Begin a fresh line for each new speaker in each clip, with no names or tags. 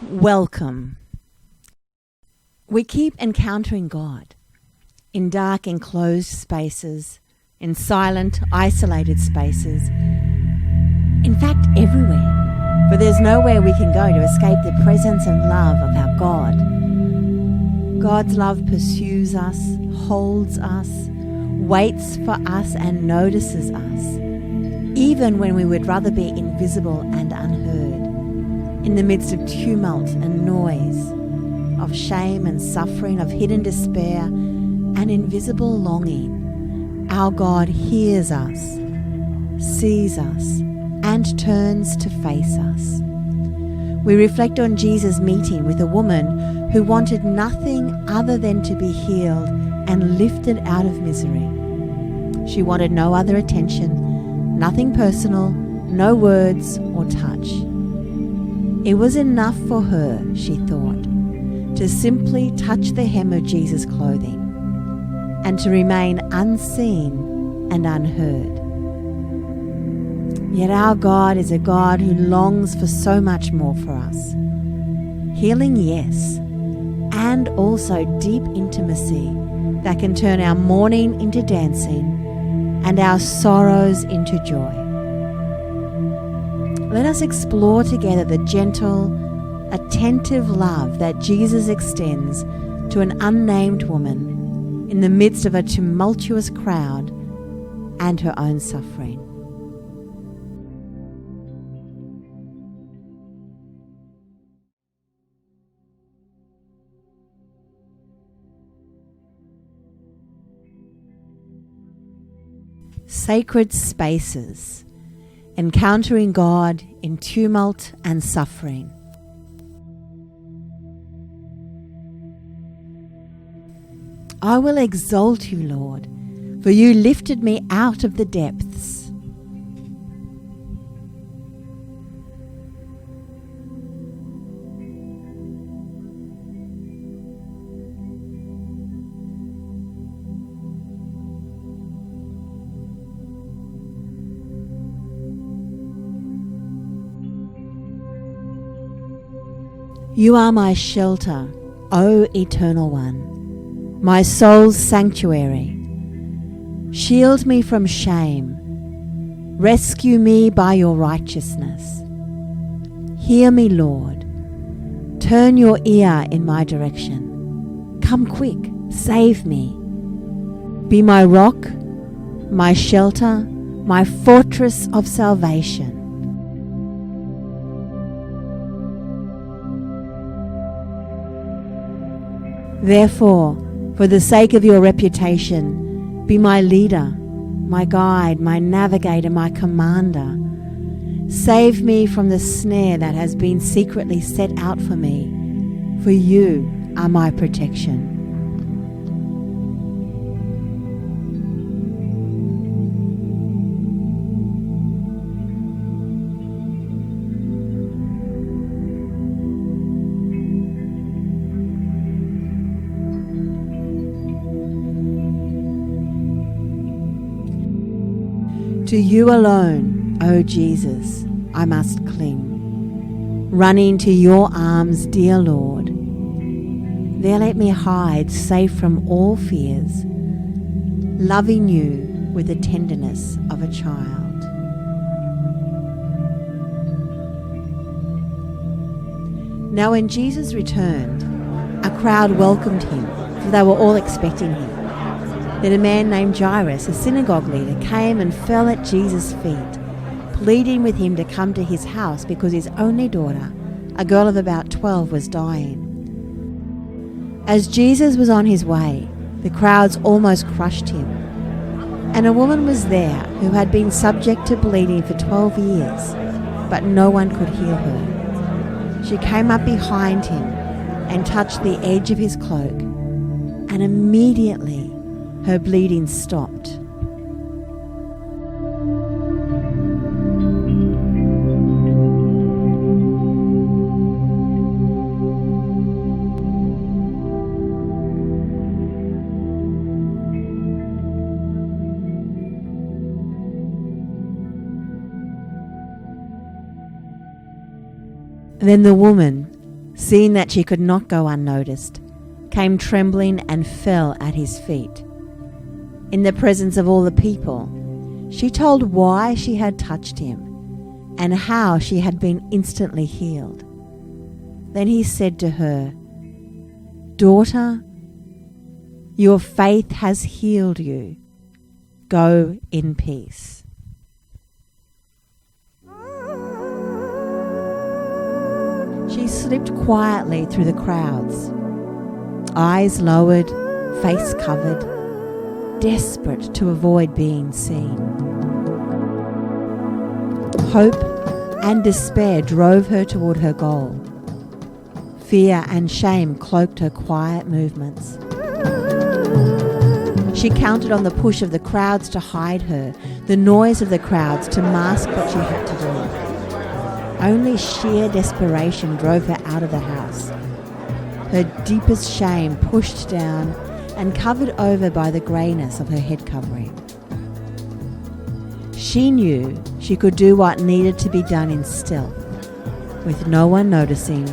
Welcome. We keep encountering God in dark, enclosed spaces, in silent, isolated spaces. In fact, everywhere. For there's nowhere we can go to escape the presence and love of our God. God's love pursues us, holds us, waits for us and notices us, even when we would rather be invisible and unheard. In the midst of tumult and noise, of shame and suffering, of hidden despair and invisible longing, our God hears us, sees us, and turns to face us. We reflect on Jesus' meeting with a woman who wanted nothing other than to be healed and lifted out of misery. She wanted no other attention, nothing personal, no words or touch. It was enough for her, she thought, to simply touch the hem of Jesus' clothing and to remain unseen and unheard. Yet our God is a God who longs for so much more for us. Healing, yes, and also deep intimacy that can turn our mourning into dancing and our sorrows into joy. Let us explore together the gentle, attentive love that Jesus extends to an unnamed woman in the midst of a tumultuous crowd and her own suffering. Sacred spaces, encountering God in tumult and suffering. I will exalt you, Lord, for you lifted me out of the depths. You are my shelter, O Eternal One, my soul's sanctuary. Shield me from shame. Rescue me by your righteousness. Hear me, Lord. Turn your ear in my direction. Come quick, save me. Be my rock, my shelter, my fortress of salvation. Therefore, for the sake of your reputation, be my leader, my guide, my navigator, my commander. Save me from the snare that has been secretly set out for me, for you are my protection. To you alone, O Jesus, I must cling, running to your arms, dear Lord. There let me hide, safe from all fears, loving you with the tenderness of a child. Now when Jesus returned, a crowd welcomed him, for they were all expecting him. Then a man named Jairus, a synagogue leader, came and fell at Jesus' feet, pleading with him to come to his house because his only daughter, a girl of about 12, was dying. As Jesus was on his way, the crowds almost crushed him. And a woman was there who had been subject to bleeding for 12 years, but no one could heal her. She came up behind him and touched the edge of his cloak, and immediately her bleeding stopped. Then the woman, seeing that she could not go unnoticed, came trembling and fell at his feet. In the presence of all the people, she told why she had touched him and how she had been instantly healed. Then he said to her, "Daughter, your faith has healed you. Go in peace." She slipped quietly through the crowds, eyes lowered, face covered, desperate to avoid being seen. Hope and despair drove her toward her goal. Fear and shame cloaked her quiet movements. She counted on the push of the crowds to hide her, the noise of the crowds to mask what she had to do. Only sheer desperation drove her out of the house, her deepest shame pushed down and covered over by the greyness of her head covering. She knew she could do what needed to be done in stealth, with no one noticing,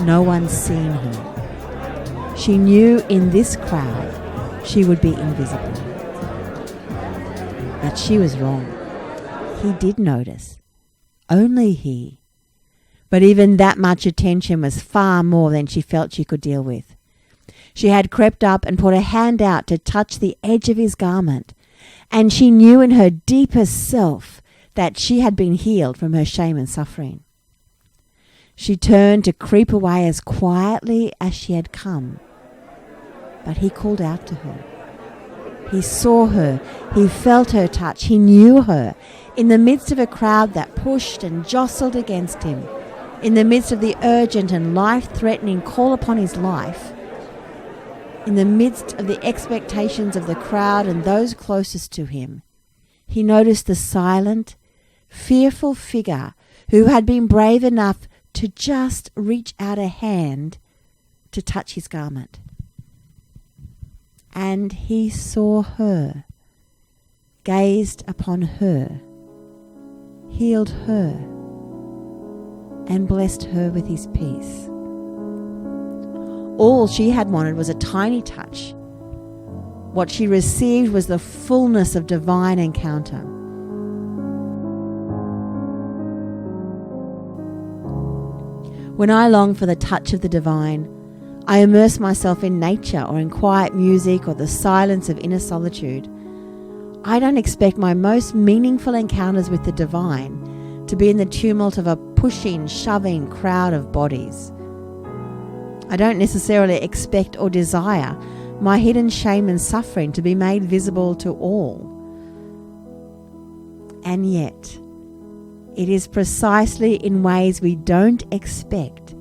no one seeing her. She knew in this crowd she would be invisible. But she was wrong. He did notice. Only he. But even that much attention was far more than she felt she could deal with. She had crept up and put her hand out to touch the edge of his garment, and she knew in her deepest self that she had been healed from her shame and suffering. She turned to creep away as quietly as she had come, but he called out to her. He saw her, he felt her touch, he knew her, in the midst of a crowd that pushed and jostled against him, in the midst of the urgent and life-threatening call upon his life, in the midst of the expectations of the crowd and those closest to him. He noticed the silent, fearful figure who had been brave enough to just reach out a hand to touch his garment. And he saw her, gazed upon her, healed her, and blessed her with his peace. All she had wanted was a tiny touch. What she received was the fullness of divine encounter. When I long for the touch of the divine, I immerse myself in nature or in quiet music or the silence of inner solitude. I don't expect my most meaningful encounters with the divine to be in the tumult of a pushing, shoving crowd of bodies. I don't necessarily expect or desire my hidden shame and suffering to be made visible to all. And yet, it is precisely in ways we don't expect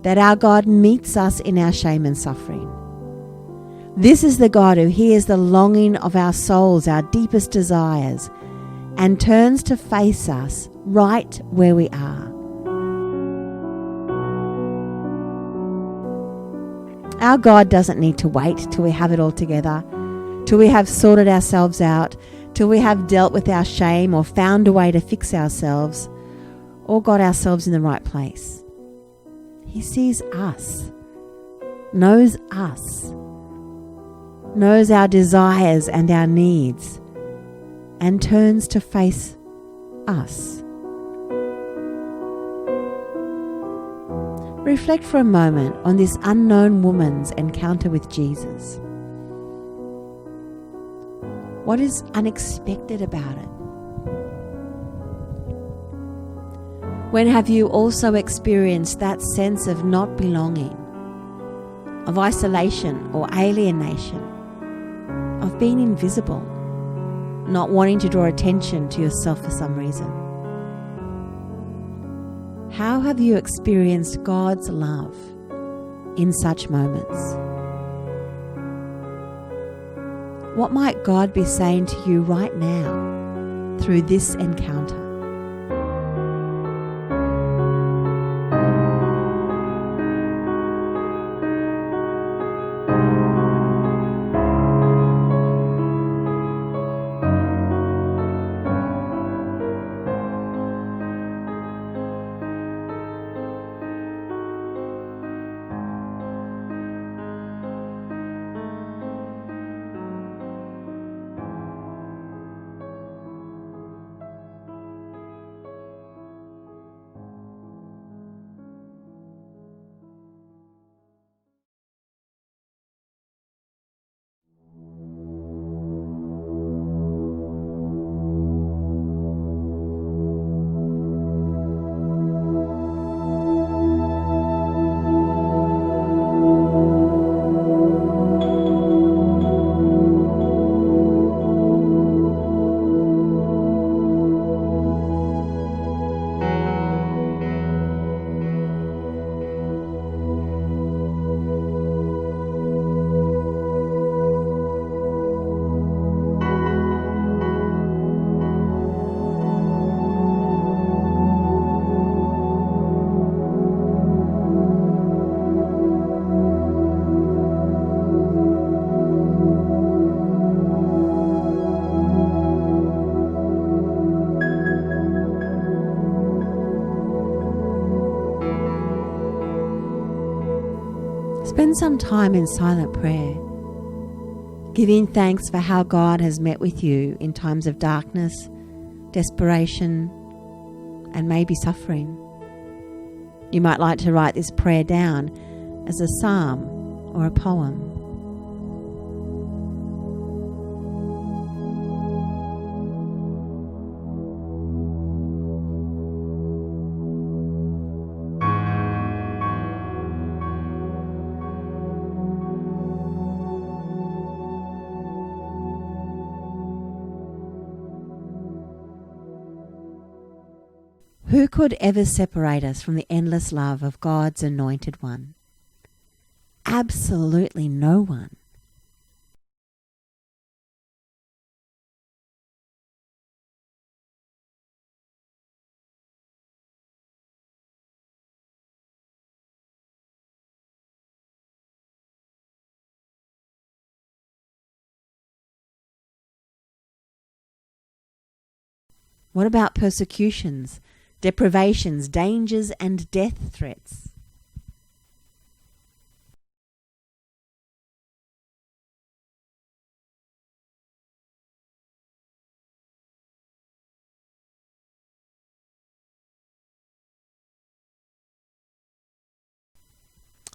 that our God meets us in our shame and suffering. This is the God who hears the longing of our souls, our deepest desires, and turns to face us right where we are. Our God doesn't need to wait till we have it all together, till we have sorted ourselves out, till we have dealt with our shame or found a way to fix ourselves or got ourselves in the right place. He sees us, knows our desires and our needs, and turns to face us. Reflect for a moment on this unknown woman's encounter with Jesus. What is unexpected about it? When have you also experienced that sense of not belonging, of isolation or alienation, of being invisible, not wanting to draw attention to yourself for some reason? How have you experienced God's love in such moments? What might God be saying to you right now through this encounter? Spend some time in silent prayer, giving thanks for how God has met with you in times of darkness, desperation, and maybe suffering. You might like to write this prayer down as a psalm or a poem. Who could ever separate us from the endless love of God's anointed one? Absolutely no one. What about persecutions, deprivations, dangers, and death threats?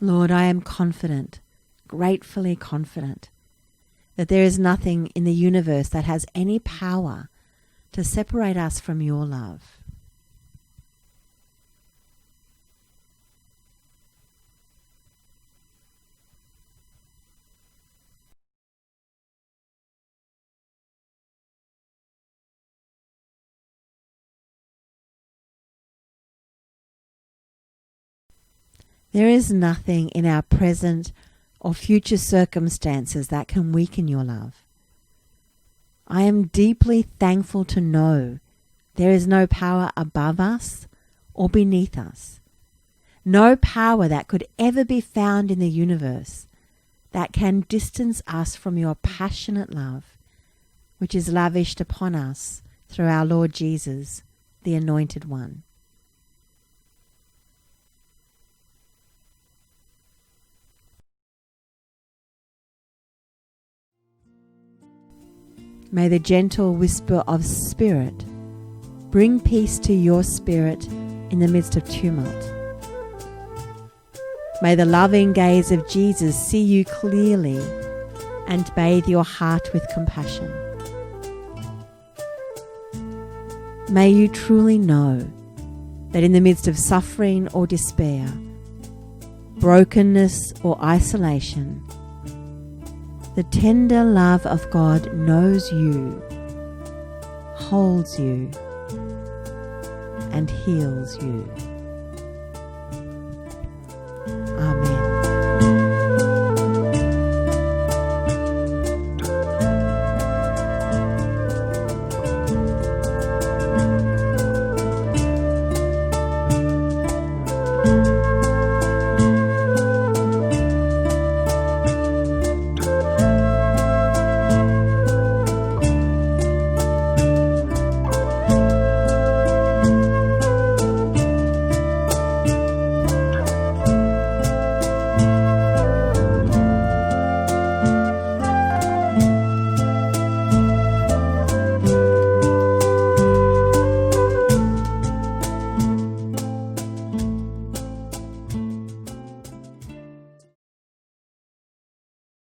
Lord, I am confident, gratefully confident, that there is nothing in the universe that has any power to separate us from your love. There is nothing in our present or future circumstances that can weaken your love. I am deeply thankful to know there is no power above us or beneath us, no power that could ever be found in the universe that can distance us from your passionate love, which is lavished upon us through our Lord Jesus, the Anointed One. May the gentle whisper of Spirit bring peace to your spirit in the midst of tumult. May the loving gaze of Jesus see you clearly and bathe your heart with compassion. May you truly know that in the midst of suffering or despair, brokenness or isolation, the tender love of God knows you, holds you, and heals you.